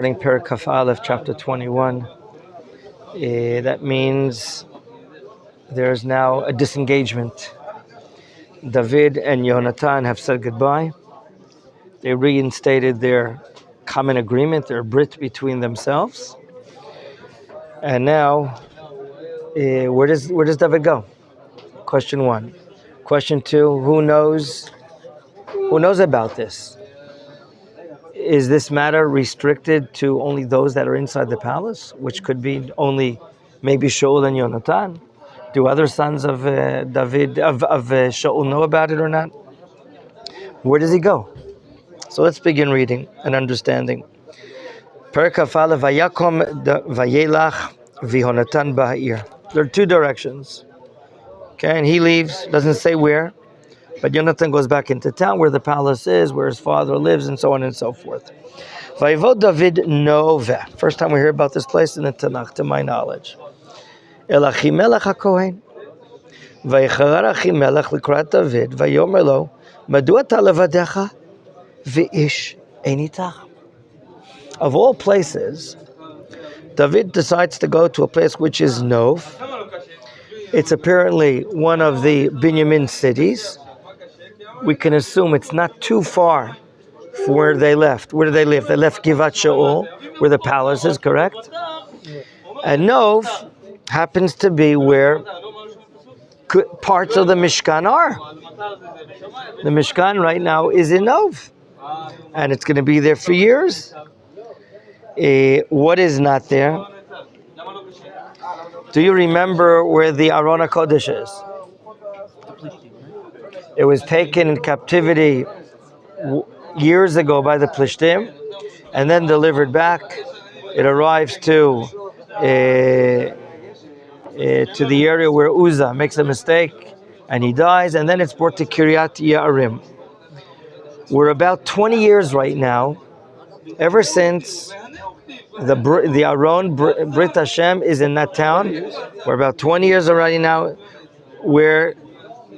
Perek Kaf Aleph, chapter 21. That means there's now a disengagement. David and Yonatan have said goodbye. They reinstated their common agreement, their brit between themselves. And now, where does David go? Question one. Question two, who knows about this? Is this matter restricted to only those that are inside the palace, which could be only maybe Shaul and Yonatan? Do other sons of David, of Shaul know about it or not? Where does he go? So let's begin reading and understanding. Perek Kaf Aleph, Vayakom vayelach v'Yonatan ba'ir. There are two directions. Okay, and he leaves, doesn't say where, but Yonatan goes back into town where the palace is, where his father lives, and so on and so forth. Vayivod David Nova. First time we hear about this place in the Tanakh, to my knowledge. El Achimelech HaKohen. Vayicharar Achimelech likrat David, vayomer lo, madua ta levadecha, v'ish ein itach. Of all places, David decides to go to a place which is Nov. It's apparently one of the Binyamin cities. We can assume it's not too far from where they left. Where did they live? They left Givat Shaul, where the palace is, correct? And Nov happens to be where parts of the Mishkan are. The Mishkan right now is in Nov, and it's going to be there for years. What is not there? Do you remember where the Aron HaKodesh is? It was taken in captivity years ago by the Plishtim, and then delivered back. It arrives to the area where Uzzah makes a mistake, and he dies, and then it's brought to Kiryat Yearim. We're about 20 years right now, ever since the Aron Brit Hashem is in that town. We're about 20 years already now where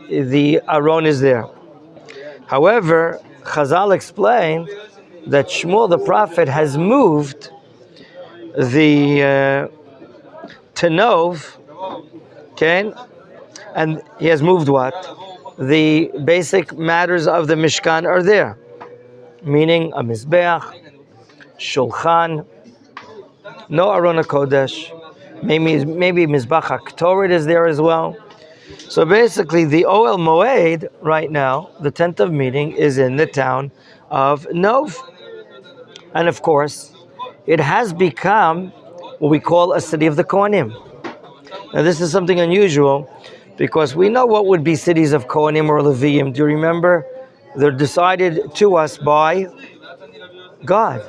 the Aron is there. However, Chazal explained that Shmuel the prophet has moved the to Nov, okay, and he has moved what? The basic matters of the Mishkan are there, meaning a Mizbeach, Shulchan, no Aron HaKodesh, maybe Mizbach HaKtoret is there as well. So basically, the Oel Moed right now, the tent of meeting, is in the town of Nov. And of course, it has become what we call a city of the Kohanim. Now this is something unusual, because we know what would be cities of Kohanim or Leviim. Do you remember? They're decided to us by God,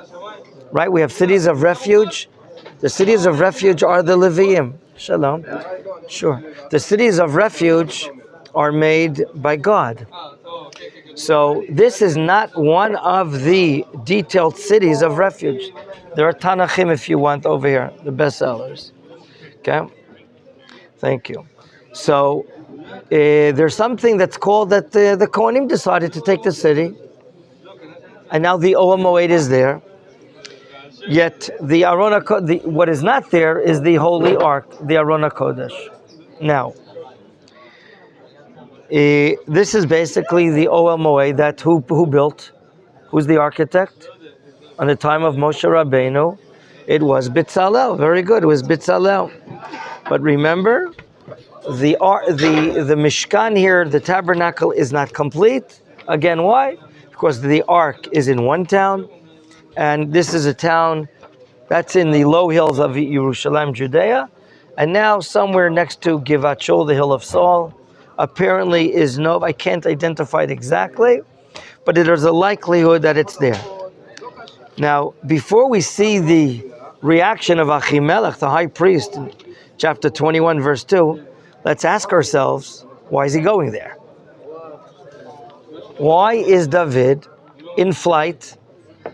right? We have cities of refuge. The cities of refuge are the Leviim. Shalom. Sure. The cities of refuge are made by God. So this is not one of the detailed cities of refuge. There are Tanachim, if you want, over here, the bestsellers. Okay? Thank you. So there's something that's called that the Kohanim decided to take the city, and now the Oel Moed is there. Yet the Aron HaKodesh, what is not there is the Holy Ark, the Aron HaKodesh. Now, this is basically the Oel Moed that who built? Who's the architect? On the time of Moshe Rabbeinu, it was Bitzalel. Very good, it was Bitzalel. But remember, the Mishkan here, the tabernacle, is not complete. Again, why? Because the Ark is in one town, and this is a town that's in the low hills of Yerushalayim, Judea, and now somewhere next to Givat Shaul, the hill of Saul, apparently is Nov. I can't identify it exactly, but there's a likelihood that it's there. Now, before we see the reaction of Achimelech, the high priest, in chapter 21, verse 2, let's ask ourselves, why is he going there? Why is David in flight,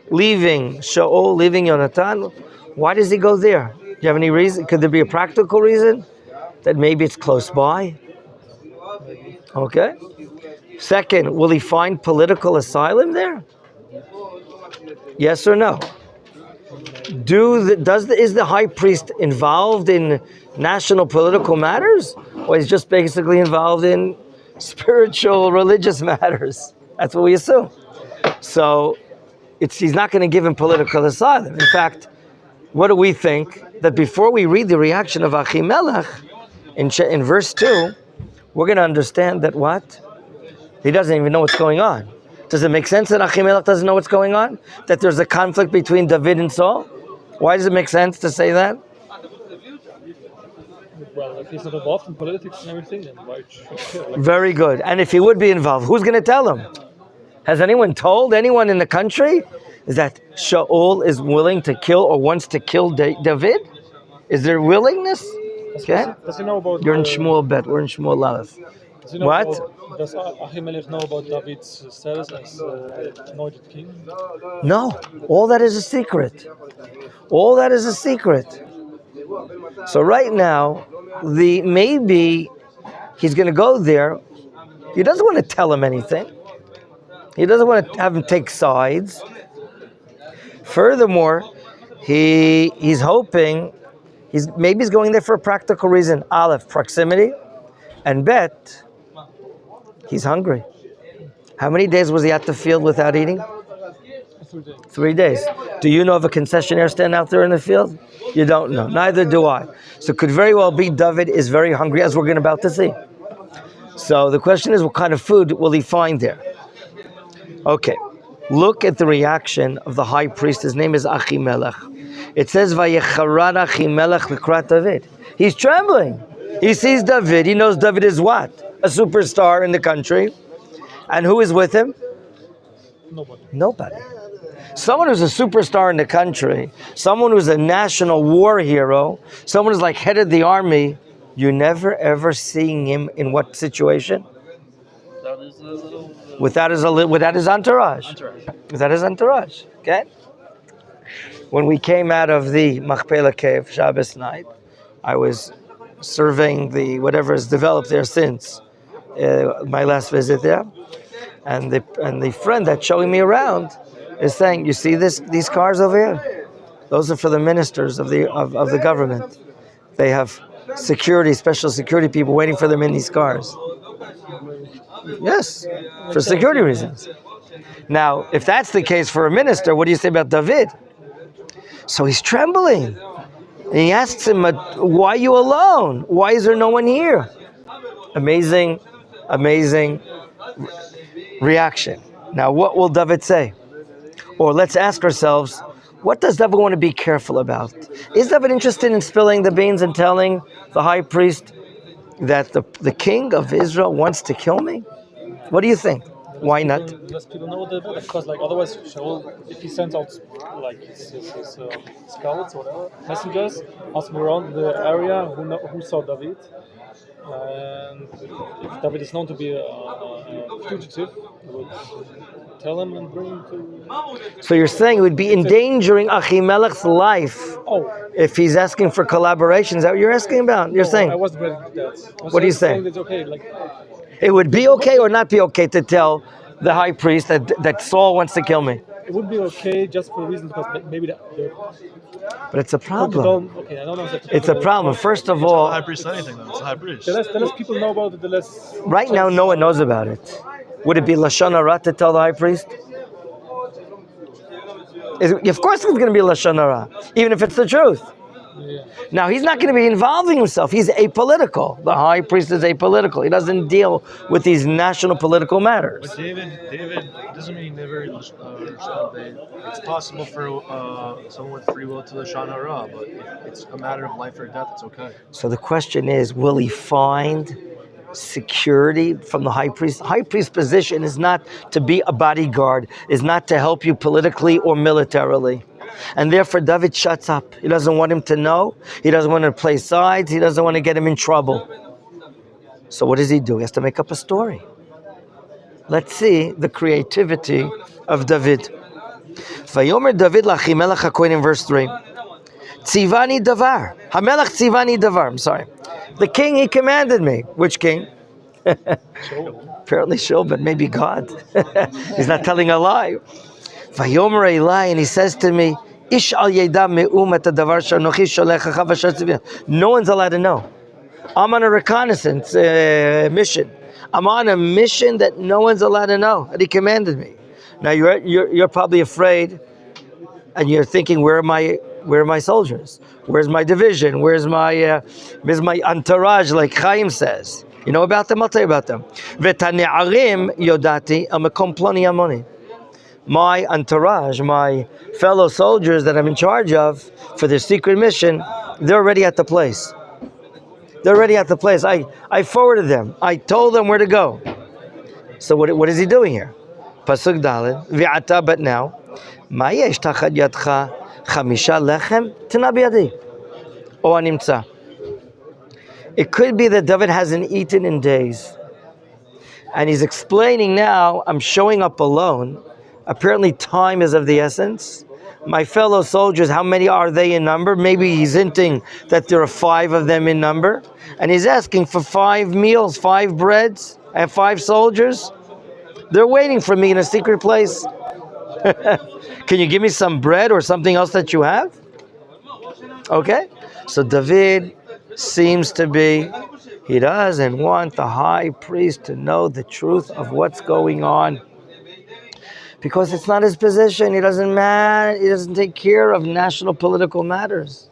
leaving Shaul, leaving Yonatan? Why does he go there? Do you have any reason? Could there be a practical reason? That maybe it's close by? Okay. Second, will he find political asylum there? Yes or no? Is the high priest involved in national political matters, or is just basically involved in spiritual, religious matters? That's what we assume. So he's not going to give him political asylum. In fact, what do we think? That before we read the reaction of Achimelech in verse 2, we're going to understand that what? He doesn't even know what's going on. Does it make sense that Achimelech doesn't know what's going on? That there's a conflict between David and Saul? Why does it make sense to say that? Well, if he's not involved in politics and everything, then why should he? Very good. And if he would be involved, who's going to tell him? Has anyone told anyone in the country that Shaul is willing to kill or wants to kill David? Is there willingness? Okay. Does he know about? You're in Shmuel Bet. We're in Shmuel Aleph. What? Does Ahimelech know about David's status as anointed king? No. All that is a secret. All that is a secret. So right now, maybe he's going to go there. He doesn't want to tell him anything. He doesn't want to have him take sides. Furthermore, he's hoping, maybe he's going there for a practical reason. Aleph, proximity, and Bet, he's hungry. How many days was he at the field without eating? 3 days. 3 days. Do you know of a concessionaire stand out there in the field? You don't know. Neither do I. So it could very well be David is very hungry, as we're about to see. So the question is, what kind of food will he find there? Okay. Look at the reaction of the high priest. His name is Achimelech. It says, "Vayecharad Achimelech l'krat David." He's trembling. He sees David. He knows David is what? A superstar in the country. And who is with him? Nobody. Someone who's a superstar in the country, someone who's a national war hero, someone who's like head of the army, you never ever seeing him in what situation? Without his entourage. Without his entourage. Okay? When we came out of the Machpelah cave, Shabbos night, I was surveying whatever has developed there since my last visit there, and the friend that's showing me around is saying, "You see these cars over here? Those are for the ministers of the government. They have special security people waiting for them in these cars." Yes, for security reasons. Now, if that's the case for a minister, what do you say about David? So he's trembling. And he asks him, "Why are you alone? Why is there no one here?" Amazing reaction. Now, what will David say? Or let's ask ourselves, what does David want to be careful about? Is David interested in spilling the beans and telling the high priest that the king of Israel wants to kill me? What do you think? Why not? Does people know that? Because otherwise, Shaul, if he sends out his scouts or whatever, messengers, asking around the area who saw David, and if David is known to be a fugitive, he would tell him and bring him to... So you're saying it would be endangering Achimelech's life if he's asking for collaboration. Is that what you're asking about? You're saying... I wasn't ready for that. What are you saying? It's okay, it would be okay or not be okay to tell the high priest that Saul wants to kill me? It would be okay just for a reason, because maybe but it's a problem. Okay, I don't know. It's a problem. First of all... The high priest anything, though. It's a high priest. The less people know about it, the less... Right now, no one knows about it. Would it be Lashon Hara to tell the high priest? Of course it's going to be Lashon Hara, even if it's the truth. Yeah. Now, he's not going to be involving himself. He's apolitical. The high priest is apolitical. He doesn't deal with these national political matters. But David doesn't mean never it's possible for someone with free will to Lashon Hara, but if it's a matter of life or death, it's okay. So the question is, will he find security from the high priest? High priest's position is not to be a bodyguard, is not to help you politically or militarily. And therefore David shuts up. He doesn't want him to know. He doesn't want to play sides. He doesn't want to get him in trouble. So what does he do? He has to make up a story. Let's see the creativity of David. Vayomer David l'Achimelech HaKohen in verse 3. Tzivani davar. Hamelech tzivani davar. I'm sorry. The king, he commanded me. Which king? Apparently Shaul, but maybe God. He's not telling a lie. Vayomer Eli, and he says to me, Ish al yeda me'um et hadavar shanochi sholechacha v'asher tzivia. No one's allowed to know. I'm on a reconnaissance mission. I'm on a mission that no one's allowed to know. And he commanded me. Now you're probably afraid, and you're thinking, where are my soldiers? Where's my division? Where's my entourage? Like Chaim says. You know about them? I'll tell you about them. V'tane'arim yodati amakom ploni amoni. My entourage, my fellow soldiers that I'm in charge of for this secret mission, they're already at the place. They're already at the place. I forwarded them. I told them where to go. So what is he doing here? Pasuk Daled. V'ata, but now, ma yesh tachat yadcha chamisha lechem tina biyadi o animtza. It could be that David hasn't eaten in days, and he's explaining now. I'm showing up alone. Apparently, time is of the essence. My fellow soldiers, how many are they in number? Maybe he's hinting that there are 5 of them in number. And he's asking for 5 meals, 5 breads, and 5 soldiers. They're waiting for me in a secret place. Can you give me some bread or something else that you have? Okay. So David seems to be, he doesn't want the high priest to know the truth of what's going on. Because it's not his position. He doesn't take care of national political matters.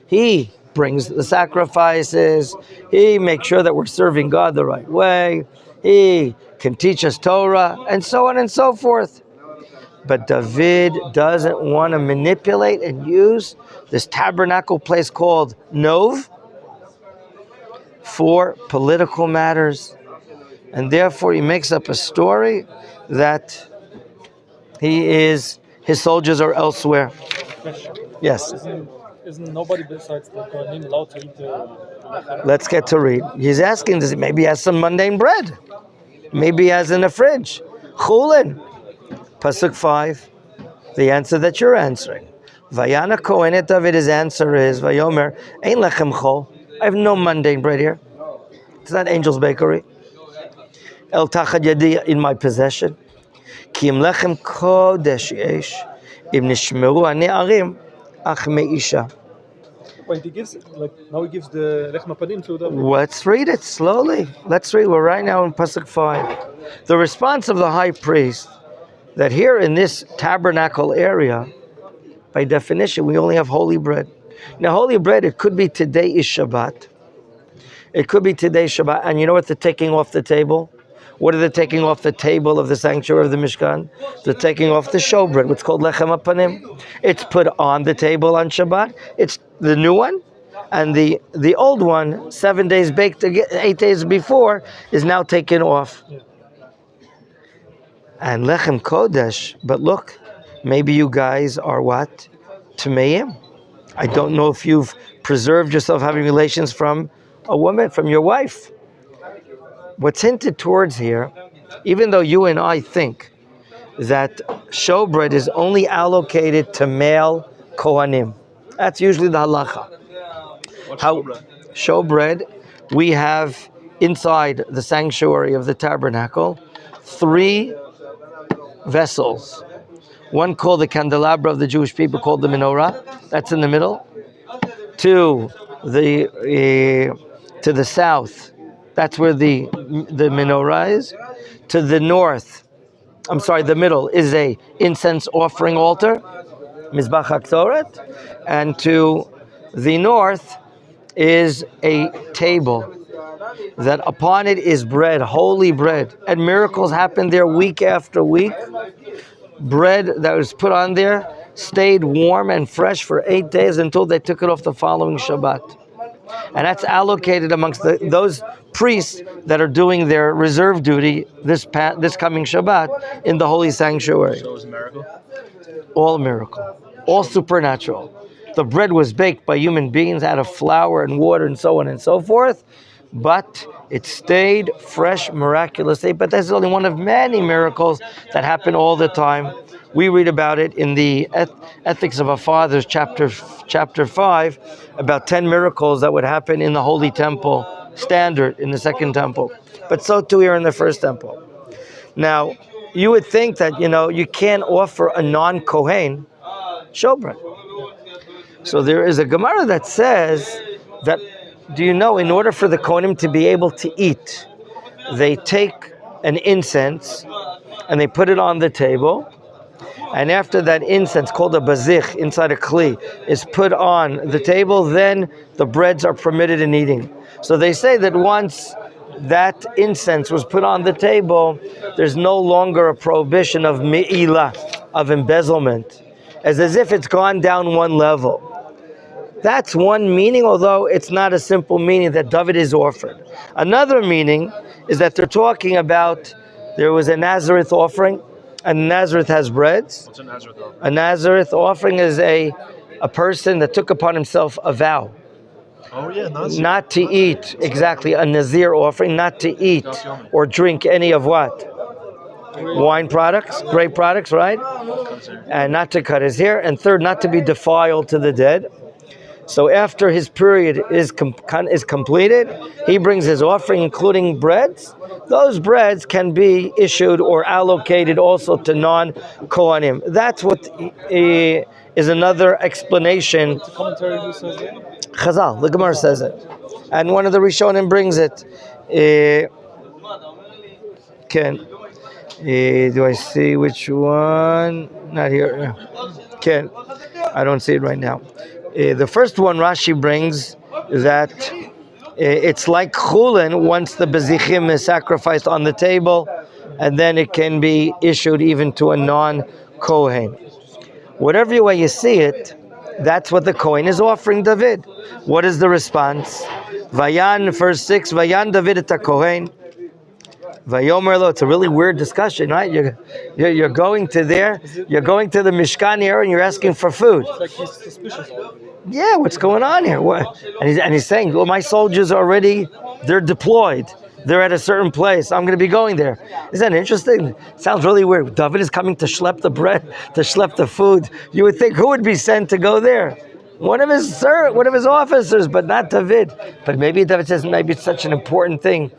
He brings the sacrifices. He makes sure that we're serving God the right way. He can teach us Torah, and so on and so forth. But David doesn't want to manipulate and use this tabernacle place called Nov for political matters. And therefore he makes up a story that his soldiers are elsewhere. Yes. Isn't nobody besides the Kohanim allowed to eat the Let's get to read. He's asking, maybe he has some mundane bread. Maybe he has in the fridge. Chulin. Pasuk 5. The answer that you're answering. Vayana Kohenet David, his answer is, Vayomer, Ein lechem chol. I have no mundane bread here. It's not Angel's Bakery. El tachad yadi, in my possession. Ki im lechem kodesh yesh, im nishmeru hane'arim, ach me'isha. Wait, he gives the Lechem Panim to them. Let's read it slowly. Let's read. We're right now in Pasuk 5. The response of the high priest, that here in this tabernacle area, by definition, we only have holy bread. Now, holy bread, it could be today is Shabbat. It could be today's Shabbat. And you know what they're taking off the table? What are they taking off the table of the sanctuary of the Mishkan? They're taking off the showbread, what's called Lechem Panim. It's put on the table on Shabbat. It's the new one. And the old one, 7 days baked, 8 days before, is now taken off. And Lechem Kodesh, but look, maybe you guys are what? Tameim. I don't know if you've preserved yourself having relations from a woman, from your wife. What's hinted towards here, even though you and I think that showbread is only allocated to male Kohanim. That's usually the halacha. What's How showbread, we have inside the sanctuary of the tabernacle 3 vessels. One called the candelabra of the Jewish people, called the menorah. That's in the middle. To the south, that's where the menorah is. To the north, the middle is a incense offering altar, Mizbach HaKtoret, and to the north is a table that upon it is bread, holy bread, and miracles happen there week after week. Bread that was put on there stayed warm and fresh for 8 days until they took it off the following Shabbat. And that's allocated amongst those priests that are doing their reserve duty this coming Shabbat in the holy sanctuary. So it was a miracle? All miracle. All supernatural. The bread was baked by human beings out of flour and water and so on and so forth, but it stayed fresh miraculously. But that's only one of many miracles that happen all the time. We read about it in the Ethics of Our Fathers, chapter 5, about 10 miracles that would happen in the Holy Temple, standard in the Second Temple. But so too here in the First Temple. Now, you would think that, you can't offer a non-Kohen showbread. So there is a Gemara that says that, do you know, in order for the Kohanim to be able to eat, they take an incense and they put it on the table, and after that incense, called a bazich, inside a kli, is put on the table, then the breads are permitted in eating. So they say that once that incense was put on the table, there's no longer a prohibition of me'ilah, of embezzlement, as if it's gone down one level. That's one meaning, although it's not a simple meaning that David is offered. Another meaning is that they're talking about there was a Nazareth offering, and Nazareth has breads. What's a Nazareth offering? A Nazareth offering is a person that took upon himself a vow. Oh yeah, Nazir. Not to eat, exactly, a Nazir offering, not to eat or drink any of what? Wine products, grape products, right? And not to cut his hair. And third, not to be defiled to the dead. So after his period is completed, he brings his offering, including breads. Those breads can be issued or allocated also to non-Kohanim. That's what is another explanation. The commentary who says that? Chazal, the Gemara says it. And one of the Rishonim brings it. Do I see which one? Not here. Ken, I don't see it right now. The first one Rashi brings that it's like chulin once the bezichim is sacrificed on the table, and then it can be issued even to a non-kohen. Whatever way you see it, that's what the kohen is offering David. What is the response? Vayan, verse 6, Vayan David et kohen. Vayomer lo. It's a really weird discussion, right? You're going to there, you're going to the Mishkan area, and you're asking for food. It's like he's suspicious of it. Yeah, what's going on here? What? And he's saying, well, my soldiers already, they're deployed. They're at a certain place. I'm going to be going there. Isn't that interesting? Sounds really weird. David is coming to schlep the bread, to schlep the food. You would think who would be sent to go there? One of his officers, but not David. But maybe David says, maybe it's such an important thing.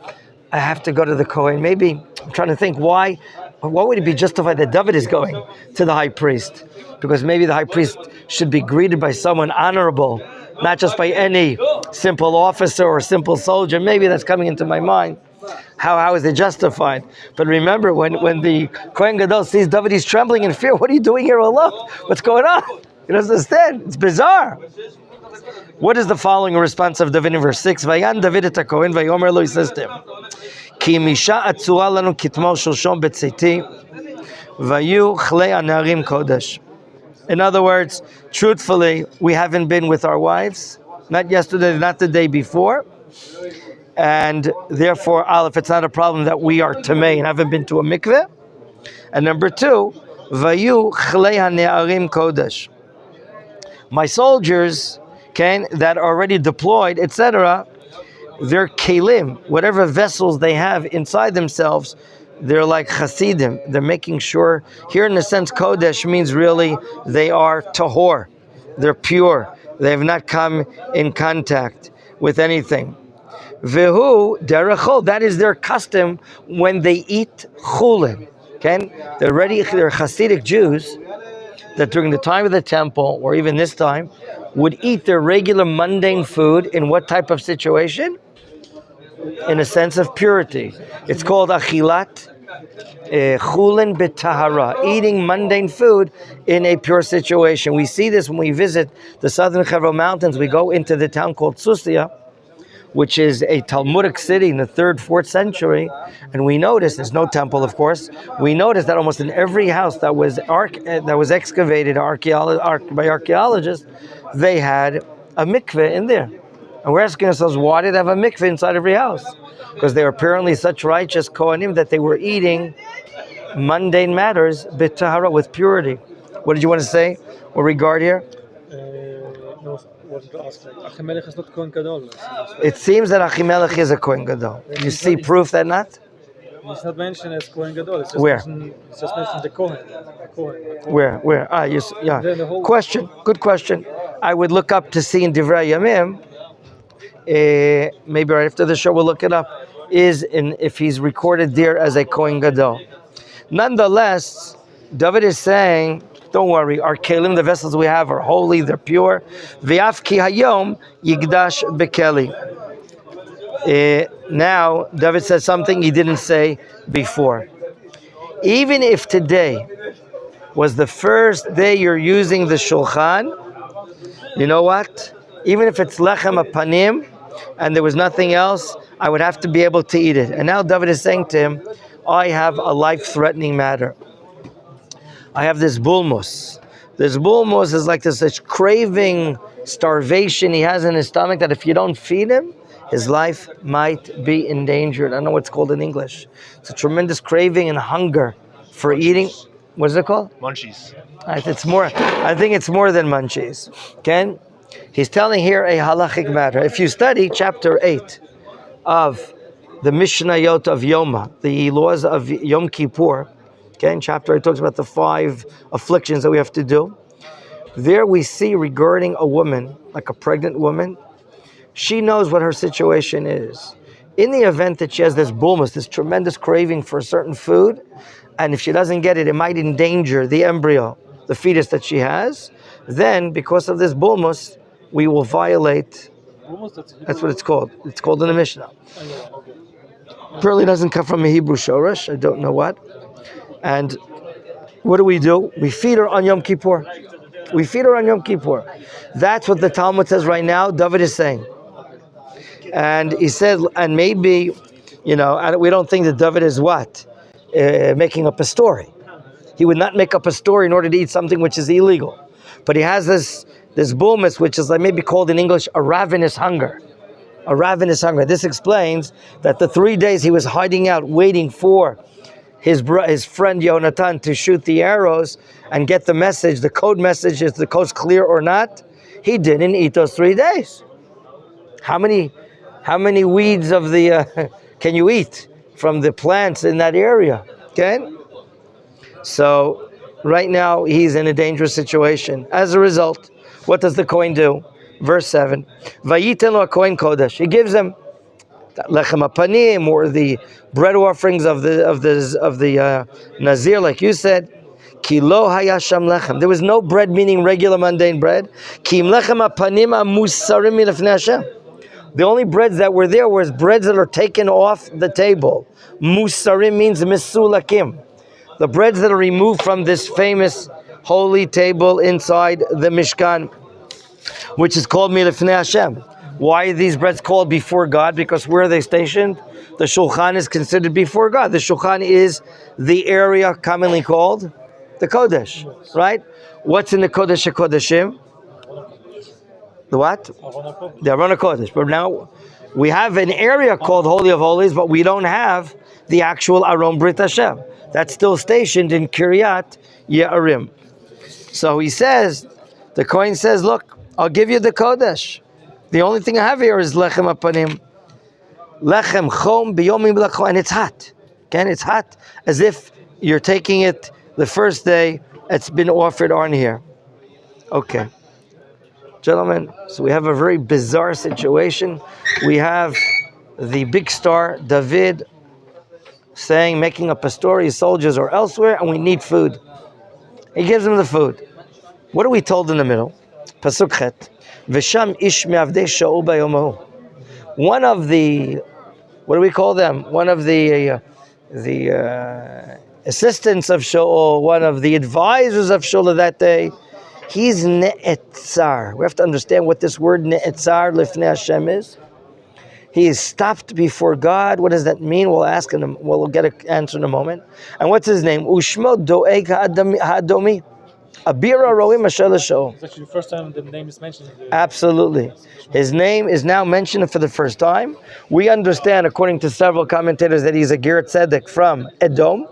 I have to go to the Kohen. Maybe, I'm trying to think why would it be justified that David is going to the high priest? Because maybe the high priest should be greeted by someone honorable, not just by any simple officer or simple soldier. Maybe that's coming into my mind. How is it justified? But remember, when the Kohen Gadol sees David, he's trembling in fear. What are you doing here alone? What's going on? He doesn't understand. It's bizarre. What is the following response of David in verse 6? Vayan David et HaKohen, vayomer lo, he says to him, Ki misha atzura lanu kitmo shulshon betziti, vayu chlei anarim kodesh. In other words, truthfully, we haven't been with our wives, not yesterday, not the day before, and therefore, Aleph, it's not a problem that we are tamei and haven't been to a mikveh. And number two, vayu chlei hane'arim kodesh. My soldiers, that are already deployed, etc., their kelim, whatever vessels they have inside themselves, they're like chasidim. They're making sure, here in a sense, kodesh means really they are tahor. They're pure. They have not come in contact with anything. Vehu derechol, that is their custom when they eat chulin. They're Hasidic Jews that during the time of the temple, or even this time, would eat their regular mundane food in what type of situation? In a sense of purity. It's called achilat chulin b'tahara, eating mundane food in a pure situation. We see this when we visit the southern Hebron Mountains. We go into the town called Susia, which is a Talmudic city in the 3rd, 4th century, and we notice, there's no temple of course, we notice that almost in every house that was excavated by archaeologists, they had a mikveh in there. And we're asking ourselves, why did they have a mikveh inside every house? Because they were apparently such righteous Kohanim that they were eating mundane matters b'tahara, with purity. What did you want to say or regard here? Achimelech is not Kohen Gadol. It seems that Achimelech is a Kohen Gadol. You see proof that not? It's not mentioned as Kohen Gadol. It's just Where? It's just mentioned the Kohen. Where? Yeah. Question. Good question. I would look up to see in Divrei Yamim. Maybe right after the show we'll look it up. If he's recorded there as a Kohen Gadol. Nonetheless, David is saying Don't worry, our kelim, the vessels we have, are holy, they're pure. V'af ki hayom yigdash bekeli. Now, David says something he didn't say before. Even if today was the first day you're using the shulchan, you know what? Even if it's lechem apanim and there was nothing else, I would have to be able to eat it. And now David is saying to him, I have a life-threatening matter. I have this bulmus. This bulmus is like this craving, starvation he has in his stomach that if you don't feed him, his life might be endangered. I don't know what it's called in English. It's a tremendous craving and hunger for eating. What is it called? Munchies. It's more. I think it's more than munchies. Okay? He's telling here a halachic matter. If you study chapter 8 of the Mishnayot of Yoma, the laws of Yom Kippur, okay, in chapter 8 talks about the 5 afflictions that we have to do. There we see regarding a woman, like a pregnant woman, she knows what her situation is. In the event that she has this bulmus, this tremendous craving for a certain food, and if she doesn't get it, it might endanger the embryo, the fetus that she has, then because of this bulmus, we will violate. That's what it's called. It's called in the Mishnah. Probably doesn't come from a Hebrew shoresh. I don't know what. And what do? We feed her on Yom Kippur. We feed her on Yom Kippur. That's what the Talmud says right now. David is saying. And he said, and maybe, we don't think that David is what? Making up a story. He would not make up a story in order to eat something which is illegal. But he has this bulmus, which is like maybe called in English a ravenous hunger. A ravenous hunger. This explains that the 3 days he was hiding out, waiting for his friend Yonatan to shoot the arrows and get the message, the code message, is the coast clear or not, he didn't eat those 3 days. How many weeds of the can you eat from the plants in that area? Okay? So right now he's in a dangerous situation. As a result, what does the Kohen do? Verse 7. Vayiten lo Kohen kodesh. He gives him lechem apanim, or the bread offerings of the Nazir, like you said. Ki lo haya sham lechem. There was no bread, meaning regular mundane bread. Ki im lechem apanim amusarim milefnei Hashem. The only breads that were there was breads that are taken off the table. Musarim means misulakim. The breads that are removed from this famous holy table inside the Mishkan, which is called Milefnei Hashem. Why are these breads called before God? Because where are they stationed? The Shulchan is considered before God. The Shulchan is the area commonly called the Kodesh, right? What's in the Kodesh HaKodeshim? The what? The Aron HaKodesh. But now we have an area called Holy of Holies, but we don't have the actual Aron Brit Hashem. That's still stationed in Kiryat Ye'arim. So he says, the Kohen says, look, I'll give you the Kodesh. The only thing I have here is Lechem Apanim. Lechem Chom B'yomim L'Chom. And it's hot. Okay? It's hot as if you're taking it the first day it's been offered on here. Okay. Gentlemen, so we have a very bizarre situation. We have the big star, David, making up a story, his soldiers are elsewhere, and we need food. He gives them the food. What are we told in the middle? Pasuk Chet. V'sham ish me'avdei Shaul bayomahu. One of the, what do we call them? One of the assistants of Shaul, one of the advisors of Shaul of that day, he's ne'etzar. We have to understand what this word ne'etzar lifnei Hashem is. He is stopped before God. What does that mean? We'll ask him. We'll get an answer in a moment. And what's his name? Ushmo doeg ha'adomi. Abira roim asher l'shaol. It's actually the first time the name is mentioned. Absolutely. His name is now mentioned for the first time. We understand, according to several commentators, that he's a Ger Tzedek from Edom.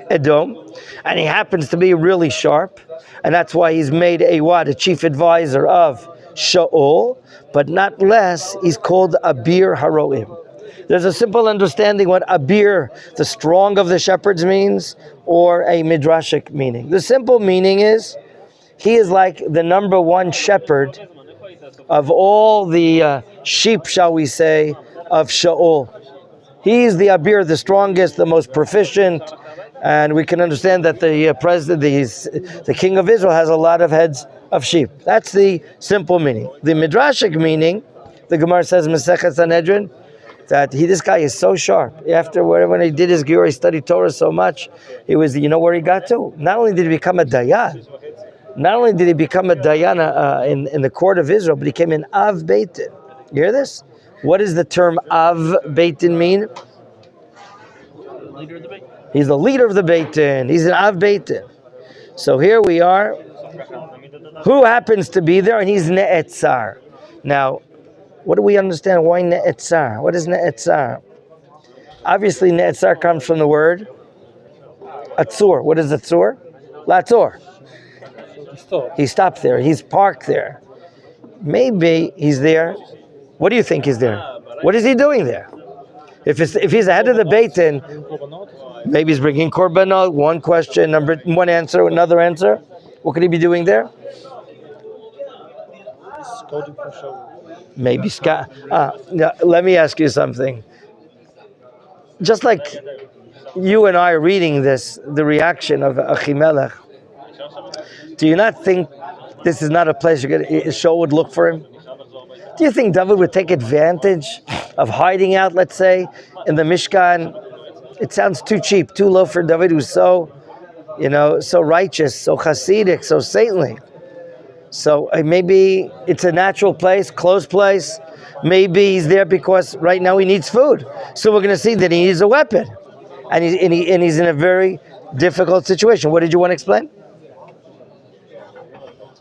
And he happens to be really sharp. And that's why he's made a chief advisor of Shaul, but not less, he's called Abir Haroim. There's a simple understanding what Abir, the strong of the shepherds, means, or a midrashic meaning. The simple meaning is, he is like the number one shepherd of all the sheep, shall we say, of Shaul. He's the Abir, the strongest, the most proficient, And we can understand that the the king of Israel has a lot of heads of sheep. That's the simple meaning. The midrashic meaning, the Gemara says in Masechet Sanhedrin, that this guy is so sharp. After when he did his Giyur, he studied Torah so much. He was, you know where he got to? Not only did he become a Dayan, in the court of Israel, but he became an Av Beitin. You hear this? What does the term Av Beitin mean? Leader of the Beit. He's the leader of the Beitin. He's an Av Beitin. So here we are. Who happens to be there? And he's Ne'etzar. Now, what do we understand? Why Ne'etzar? What is Ne'etzar? Obviously, Ne'etzar comes from the word Atzur. What is Atzur? Latzor. He stopped there. He's parked there. Maybe he's there. What do you think he's there? What is he doing there? If he's ahead of the Beitin, maybe he's bringing korbanot. One question, one answer, another answer. What could he be doing there? Maybe let me ask you something. Just like you and I are reading this, the reaction of Achimelech, do you not think this is not a place Shaul would look for him? Do you think David would take advantage of hiding out, let's say, in the Mishkan? It sounds too cheap, too low for David, who's so righteous, so Hasidic, so saintly. So maybe it's a natural place, close place. Maybe he's there because right now he needs food. So we're going to see that he needs a weapon. And he's in a very difficult situation. What did you want to explain?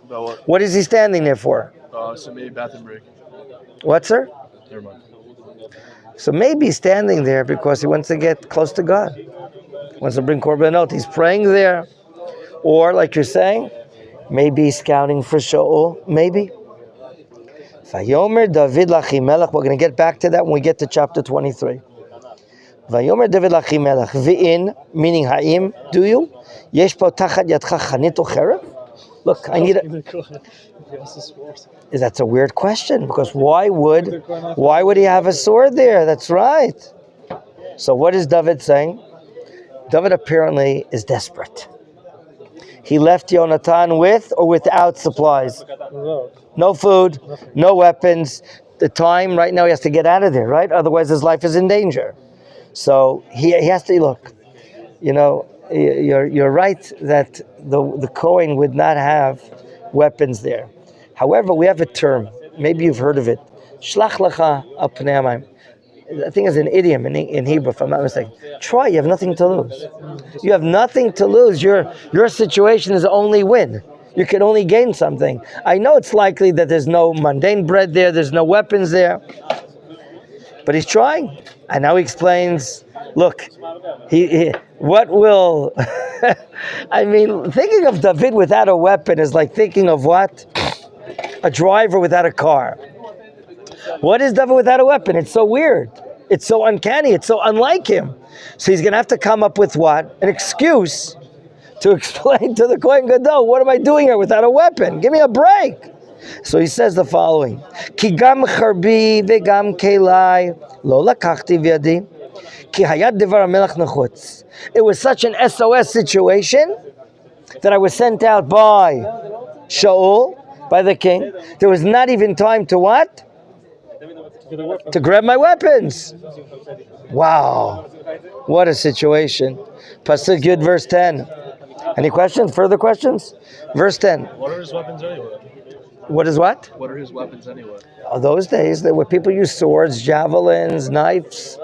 About what? What is he standing there for? So maybe bathroom break. What, sir? Never mind. So maybe he's standing there because he wants to get close to God. He wants to bring korbanot. He's praying there. Or, like you're saying, maybe he's scouting for Shaul. Maybe. Vayomer David Lachimelech. We're going to get back to that when we get to chapter 23. Vayomer David Lachimelech. V'in, meaning ha'im, do you? Yesh po tachat yadcha chanit o cherem? Look, I need That's a weird question, because why would he have a sword there? That's right. So what is David saying? David apparently is desperate. He left Yonatan with or without supplies. No food, no weapons. The time right now he has to get out of there, right? Otherwise his life is in danger. So he has to look. You're right that the Kohen would not have weapons there. However, we have a term. Maybe you've heard of it. Shlach lecha al pnei hamayim. I think it's an idiom in Hebrew, if I'm not mistaken. Try. You have nothing to lose. You have nothing to lose. Your situation is only win. You can only gain something. I know it's likely that there's no mundane bread there. There's no weapons there. But he's trying. And now he explains, look, what will... I mean, thinking of David without a weapon is like thinking of what? A driver without a car. What is David without a weapon? It's so weird. It's so uncanny. It's so unlike him. So he's going to have to come up with what? An excuse to explain to the Kohen Gadol, what am I doing here without a weapon? Give me a break. So he says the following. Ki gam charbi vegam kelai lo lakachti v'yadi ki hayat devar hamelech nechutz. It was such an SOS situation that I was sent out by Shaul, by the king. There was not even time to what? To grab my weapons. Wow. What a situation. Pasuk Yud, verse 10. Any questions? Further questions? Verse 10. What are his weapons anyway? What is what? What are his weapons anyway? Those days, there were people use swords, javelins, knives.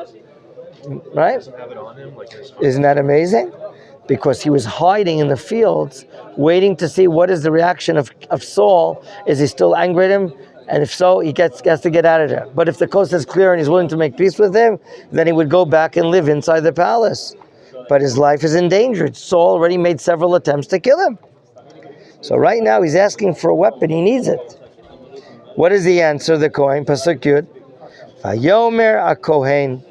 Right? Doesn't have it on him, like his... Isn't that amazing? Because he was hiding in the fields, waiting to see what is the reaction of Saul. Is he still angry at him? And if so, he has to get out of there. But if the coast is clear and he's willing to make peace with him, then he would go back and live inside the palace. But his life is endangered. Saul already made several attempts to kill him. So right now he's asking for a weapon. He needs it. What is the answer? The Kohen, Pasuk Yud. Vayomer HaKohen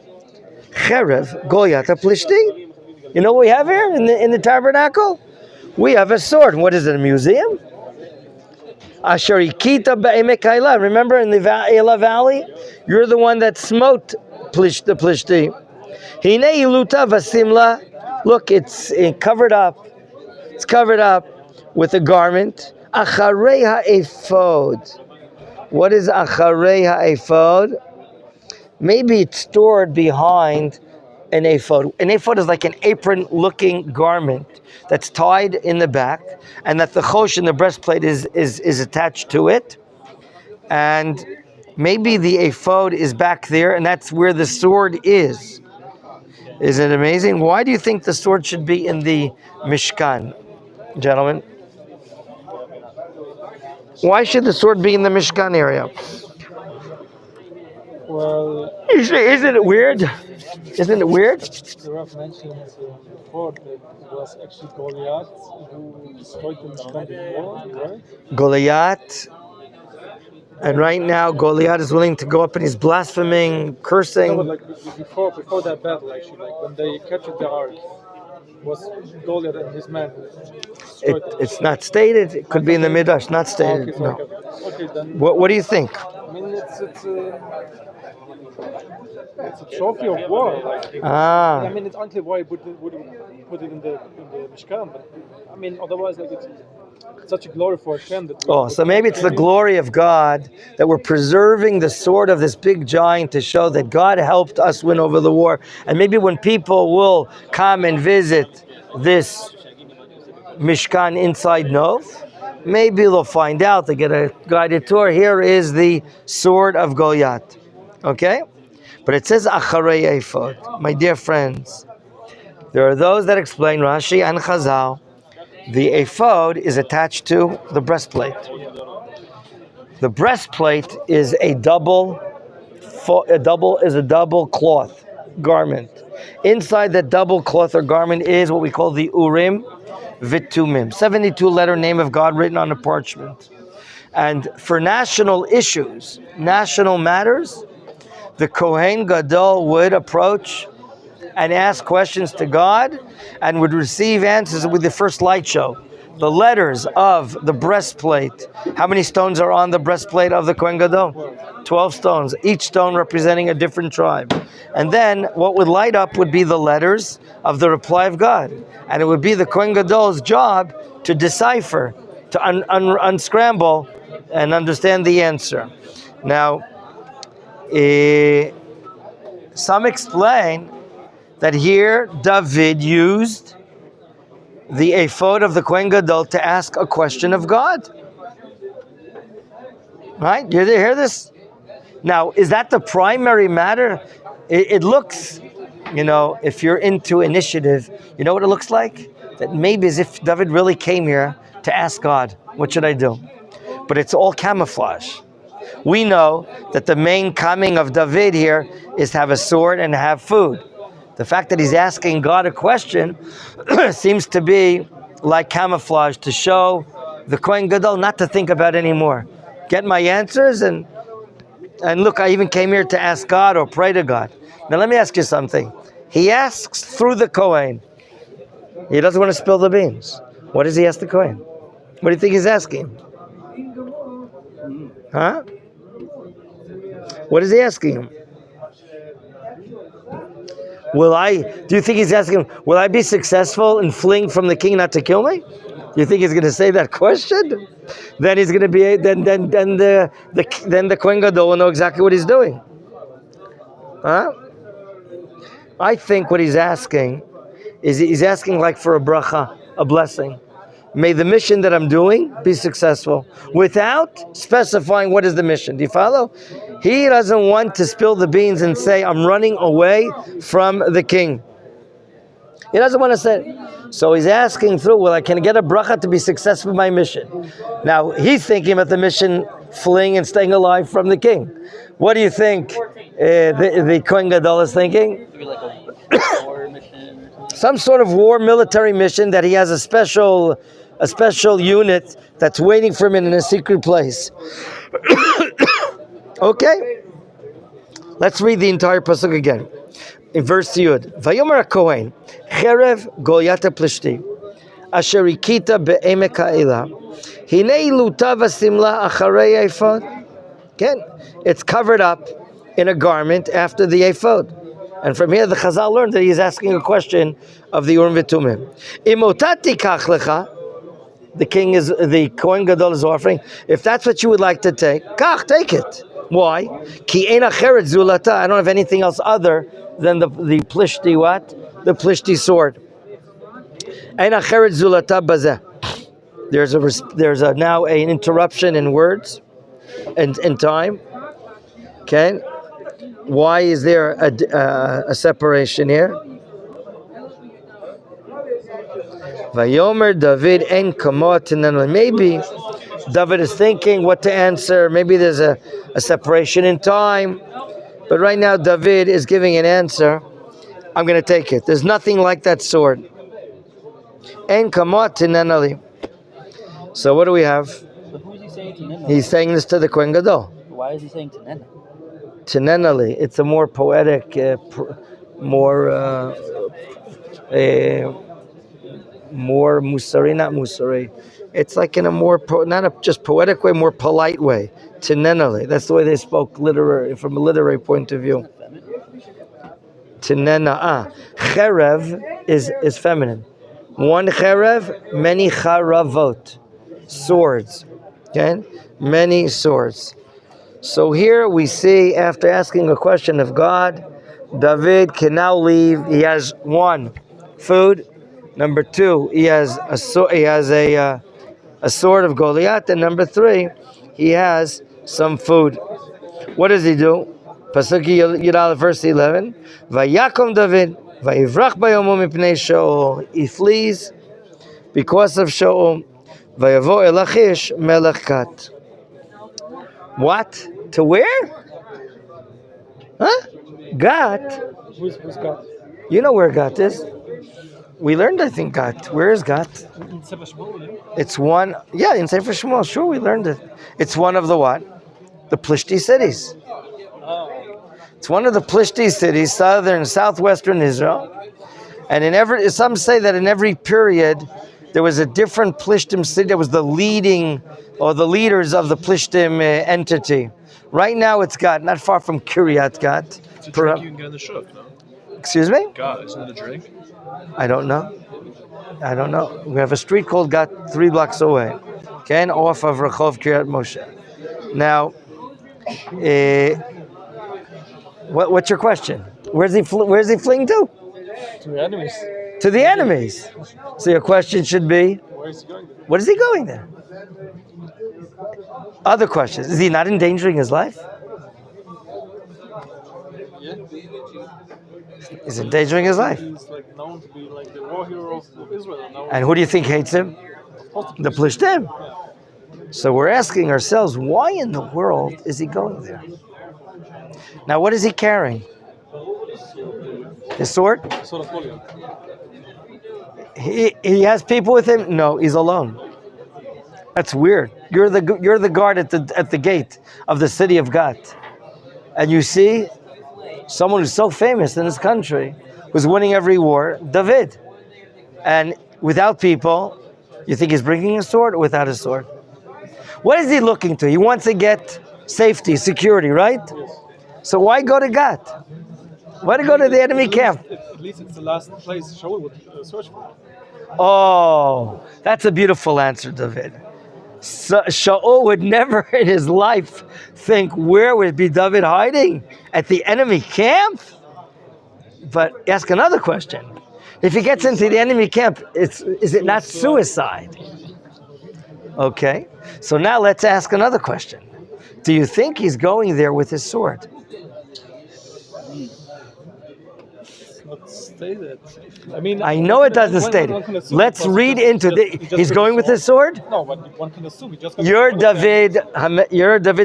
Cherev Goyat HaPlishti. You know what we have here in the tabernacle? We have a sword. What is it, a museum? Asher Ikita Be'emek Hayla. Remember in the Elah Valley? You're the one that smote the Plishti. Hine Iluta Vasimla Look, it's covered up. It's covered up with a garment. Acharei ha'ephod. What is acharei ha'ephod? Maybe it's stored behind an ephod. An ephod is like an apron-looking garment that's tied in the back, and that the chosh in the breastplate is attached to it. And maybe the ephod is back there, and that's where the sword is. Is it amazing? Why do you think the sword should be in the Mishkan, gentlemen? Why should the sword be in the Mishkan area? Well, Isn't it weird? Isn't it weird? the Rav mentioned before that it was actually Goliath who destroyed the Mishkan before, right? Goliath. And right now, Goliath is willing to go up and he's blaspheming, No, cursing. but like before that battle, actually, like when they captured the ark, was Goliath and his men who destroyed it. It's not stated. It could be in the Midrash, not Okay, stated. so No. okay, then What do you think? I mean it's a trophy of war. Like, I Ah, mean it's unclear why would put it in the Mishkan, but I mean otherwise like it's such a glory for Hashem that. so maybe it's the glory of God that we're preserving the sword of this big giant to show that God helped us win over the war. And maybe when people will come and visit this Mishkan inside Nov, maybe they'll find out, they get a guided tour. Here is the sword of Goliath. Okay? But it says Acharei Ephod. My dear friends, there are those that explain Rashi and Chazal. The ephod is attached to the breastplate. The breastplate is a double cloth garment. Inside that double cloth or garment is what we call the Urim Vitumim, 72-letter name of God written on a parchment. And for national issues, national matters, the Kohen Gadol would approach and ask questions to God and would receive answers with the first light show. The letters of the breastplate. How many stones are on the breastplate of the Kohen Gadol? 12 stones, each stone representing a different tribe. And then what would light up would be the letters of the reply of God. And it would be the Kohen Gadol's job to decipher, to unscramble and understand the answer. Now, some explain that here David used the ephod of the Kohen Gadol to ask a question of God. Right? You hear this? Now, is that the primary matter? It looks, if you're into initiative, you know what it looks like? That maybe as if David really came here to ask God, what should I do? But it's all camouflage. We know that the main coming of David here is to have a sword and to have food. The fact that he's asking God a question seems to be like camouflage to show the Kohen Gadol not to think about anymore. Get my answers and look, I even came here to ask God or pray to God. Now let me ask you something. He asks through the Kohen. He doesn't want to spill the beans. What does he ask the Kohen? What do you think he's asking? Huh? What is he asking him? Do you think he's asking, will I be successful in fleeing from the king not to kill me? Do you think he's going to say that question? Then he's going to be, then the Kohen Gadol will know exactly what he's doing. Huh? I think what he's asking is he's asking like for a bracha, a blessing. May the mission that I'm doing be successful, without specifying what is the mission. Do you follow? He doesn't want to spill the beans and say, I'm running away from the king. He doesn't want to say it. So he's asking through, can I get a bracha to be successful in my mission? Now, he's thinking about the mission, fleeing and staying alive from the king. What do you think the Kohen Gadol is thinking? Maybe like a war mission. Some sort of war military mission that he has a special unit that's waiting for him in a secret place. Okay? Let's read the entire pasuk again. In verse Yud. Vayomer HaKohen, Cherev Goliath HaPlishti, Asher Ikita Be'emek HaElah, Hinei Luta V'Simla Acharei Ephod. Again, it's covered up in a garment after the ephod. And from here, the Chazal learned that he's asking a question of the Urim V'Tumim. Imotati kach lecha, the king is, the Kohen Gadol is offering. If that's what you would like to take, kach, take it. Why? Ki ein acheret zulata. I don't have anything else other than the plishti what? The plishti sword. Ein acheret zulata bazeh. There's now an interruption in words and in time. Okay. Why is there a separation here? Vayomer David en kamot. Maybe David is thinking what to answer. Maybe there's a separation in time. But right now David is giving an answer. I'm going to take it. There's nothing like that sword. En kamot tinenali. So what do we have? But who is he saying Tinena? He's saying this to the Kohen Gadol. Why is he saying Tinena? Tinenali. It's a more poetic, more musari, not musari. It's like in a more, not just poetic way, more polite way. Tinenali. That's the way they spoke from a literary point of view. Tinena. Cherev is feminine. One cherev, many charavot. Swords. Okay? Many swords. So here we see, after asking a question of God, David can now leave. He has one, food. Number two, he has a sword of Goliath. And number three, he has some food. What does he do? Pasuk Yudal, verse 11. Vayakom David, vayivrach bayomo mipnei Shaul. He flees because of Shaul. Vayavo el Achish melech Gat. What? To where? Huh? Gat? Who's God? You know where Gat is. We learned, I think, Gat. Where is Gat? In Sefer Shmuel, yeah? It's one, in Sefer Shmuel. Sure, we learned it. It's one of the what? The Plishti cities. Oh. It's one of the Plishti cities, southwestern Israel. And some say that in every period, there was a different Plishtim city that was the leading, or the leaders of the Plishtim entity. Right now it's Gat, not far from Kiryat Gat. It's a drink you can get in the shuk, no? Excuse me? God, isn't it a drink? I don't know. We have a street called Gat 3 blocks away. Okay, and off of Rehov Kiryat Moshe. Now, what's your question? Where's he fleeing to? To the enemies. To the enemies. So your question should be, Where is he going? what is he going there? Other questions. Is he not endangering his life? Yeah. He's endangering his life. He's like known to be like the war hero of Israel. Now And who do you think hates him? The Plishtim. So we're asking ourselves, why in the world is he going there? Now, what is he carrying? His sword? sort of Goliath. He has people with him? No, he's alone. That's weird. You're the guard at the gate of the city of Gat, and you see someone who's so famous in this country, who's winning every war, David, and without people, you think he's bringing a sword or without a sword? What is he looking to? He wants to get safety, security, right? Yes. So why go to Gat? Why to go to the enemy camp? At least it's the last place Shaul would search for. Oh, that's a beautiful answer, David. So, Shaul would never in his life think, where would be David hiding? At the enemy camp? But ask another question. If he gets into the enemy camp, is it not suicide? Okay, so now let's ask another question. Do you think he's going there with his sword? Let's say that. I mean, I know it doesn't state it. Let's read into he's going with his sword? No, but one can assume he just got You're David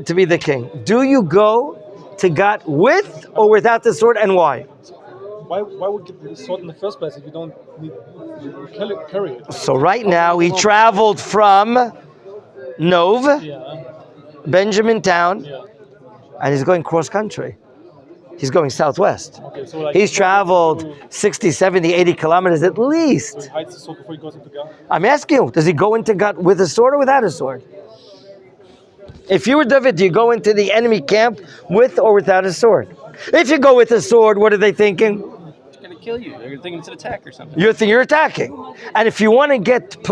to be the king. Do you go to Gat with or without the sword, and why? Why would you get the sword in the first place if you don't need to carry it? So right now he traveled from Nov, Yeah. Benjamin town, Yeah. and he's going cross country. He's going southwest. Okay, so like He's traveled 60, 70, 80 kilometers at So least. he hides the sword before he goes into Gat. I'm asking you, does he go into Gat with a sword or without a sword? If you were David, do you go into the enemy camp with or without a sword? If you go with the sword, what are they thinking? They're gonna kill you. They're thinking it's an attack or something. You're attacking. And if you want to get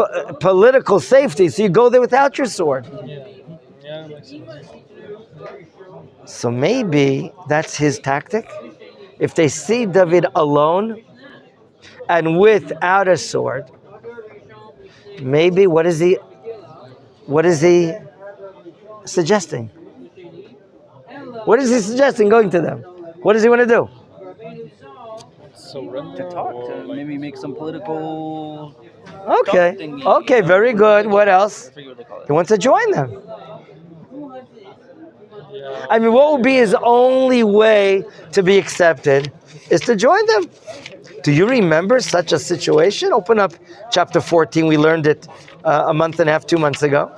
political safety, so you go there without your sword. Yeah, makes sense. So maybe that's his tactic. If they see David alone and without a sword, maybe what is he suggesting? What is he suggesting going to them? What does he want to do? Surrender. To talk, or to like, maybe make some political. Okay. thingy, Okay, very good. What else? I forget what they call it. He wants to join them. yeah. I mean, what would be his only way to be accepted is to join them. Do you remember such a situation? Open up chapter 14. We learned it a month and a half, 2 months ago.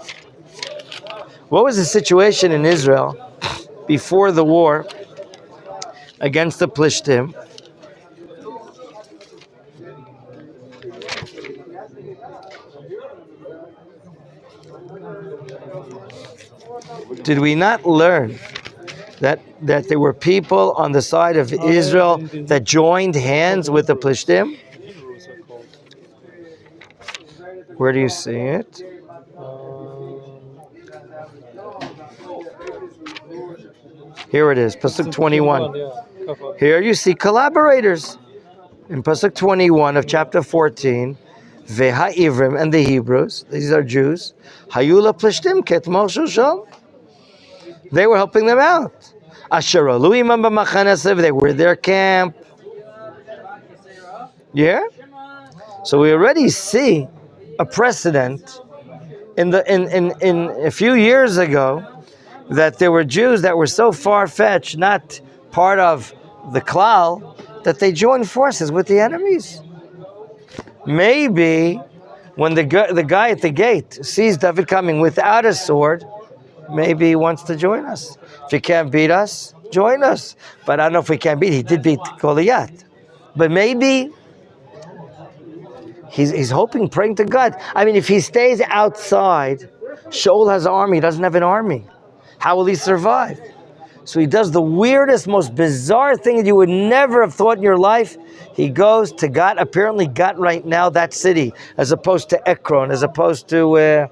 What was the situation in Israel before the war against the Plishtim? Did we not learn that there were people on the side of Israel that joined hands with the Plishtim? Hebrews are called. Where do you see it? Here it is, Pasuk 21. Yeah. Cover. Here you see collaborators. In Pasuk 21 of chapter 14, Veha Ivrim and the Hebrews, these are Jews, Hayula Plishtim Ketmo Shushal. They were helping them out. Asher alu imam b'machane sev, they were their camp. Yeah? So we already see a precedent in a few years ago that there were Jews that were so far-fetched, not part of the klal, that they joined forces with the enemies. Maybe when the guy at the gate sees David coming without a sword, maybe he wants to join us. If he can't beat us, join us. But I don't know if we can beat. He did beat Goliath. But maybe he's hoping, praying to God. I mean, if he stays outside, Shaul has an army. He doesn't have an army. How will he survive? So he does the weirdest, most bizarre thing that you would never have thought in your life. He goes to God, apparently Gat right now, that city, as opposed to Ekron, as opposed to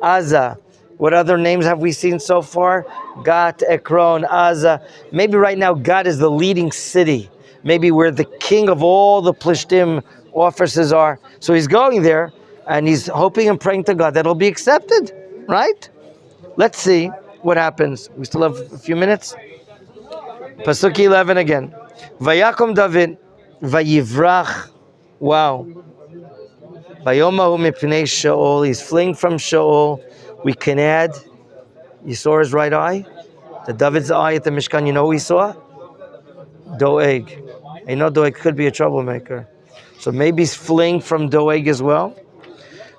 Aza. What other names have we seen so far? Gat, Ekron, Aza. Maybe right now Gat is the leading city. Maybe where the king of all the Plishtim officers are. So he's going there, and he's hoping and praying to God that it'll be accepted, right? Let's see what happens. We still have a few minutes. Pasuk 11 again. Vayakom David, vayivrach. Wow. Vayomahu mipnei Shaul. He's fleeing from Shaul. We can add, you saw his right eye? The David's eye at the Mishkan, you know who he saw? Doeg. You know Doeg could be a troublemaker. So maybe he's fleeing from Doeg as well.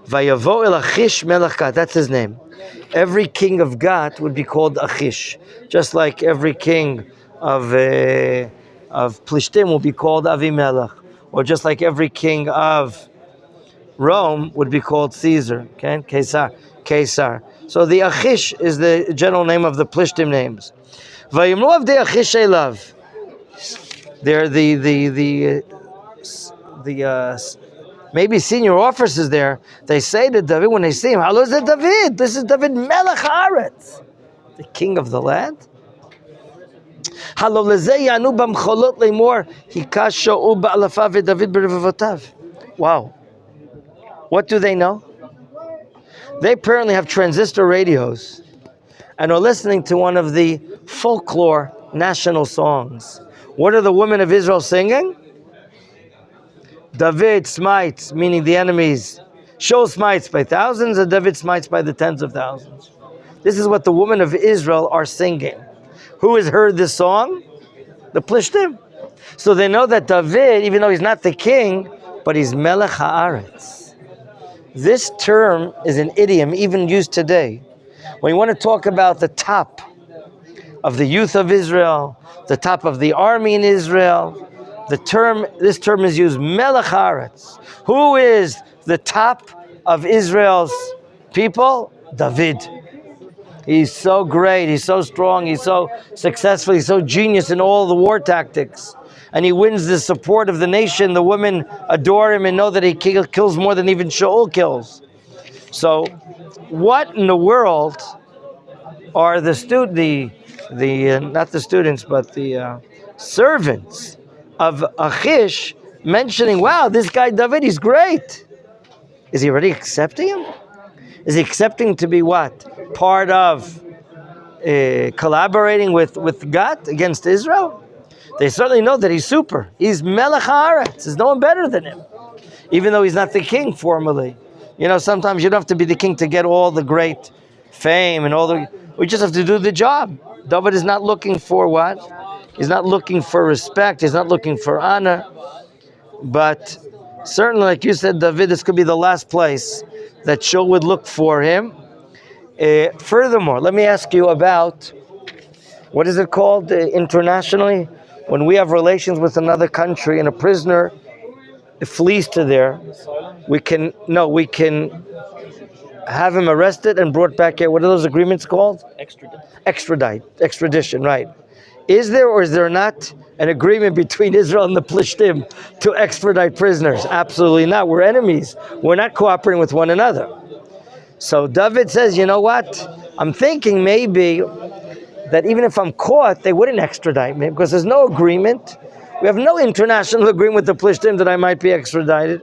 Vayavo el Achish melech Gat, that's his name. Every king of Gat would be called Achish. Just like every king of Plishtim will be called Avimelech. Or just like every king of Rome would be called Caesar. Okay? Caesar. So the Achish is the general name of the Plishtim names. Vayimru avdei Achish elav. They're the maybe senior officers there. They say to David when they see him, "Hello, is David? This is David Melech Haaretz, the king of the land." Hello, lezei yanu b'mcholot leimor hikash Shaul ba'alafav v'David b'revovotav. Wow. What do they know? They apparently have transistor radios and are listening to one of the folklore national songs. What are the women of Israel singing? David smites, meaning the enemies. Shaul smites by thousands, and David smites by the tens of thousands. This is what the women of Israel are singing. Who has heard this song? The Plishtim. So they know that David, even though he's not the king, but he's Melech Haaretz. This term is an idiom even used today. When you want to talk about the top of the youth of Israel, the top of the army in Israel, this term is used, Melech Haaretz. Who is the top of Israel's people? David. He's so great, he's so strong, he's so successful, he's so genius in all the war tactics. And he wins the support of the nation. The women adore him and know that he kills more than even Shaul kills. So, what in the world are the not the students, but the servants of Achish mentioning, wow, this guy David, he's great. Is he already accepting him? Is he accepting to be what? Part of collaborating with God against Israel? They certainly know that he's super. He's Melech HaAretz. There's no one better than him. Even though he's not the king formally. You know, sometimes you don't have to be the king to get all the great fame and all the... We just have to do the job. David is not looking for what? He's not looking for respect. He's not looking for honor. But certainly, like you said, David, this could be the last place that Shaul would look for him. Furthermore, let me ask you about, what is it called internationally? When we have relations with another country and a prisoner flees to there, we can have him arrested and brought back here. What are those agreements called? Extradition, right. Is there or is there not an agreement between Israel and the Plishtim to extradite prisoners? Absolutely not. We're enemies. We're not cooperating with one another. So David says, you know what? I'm thinking maybe that even if I'm caught, they wouldn't extradite me because there's no agreement. We have no international agreement with the Plishtim that I might be extradited.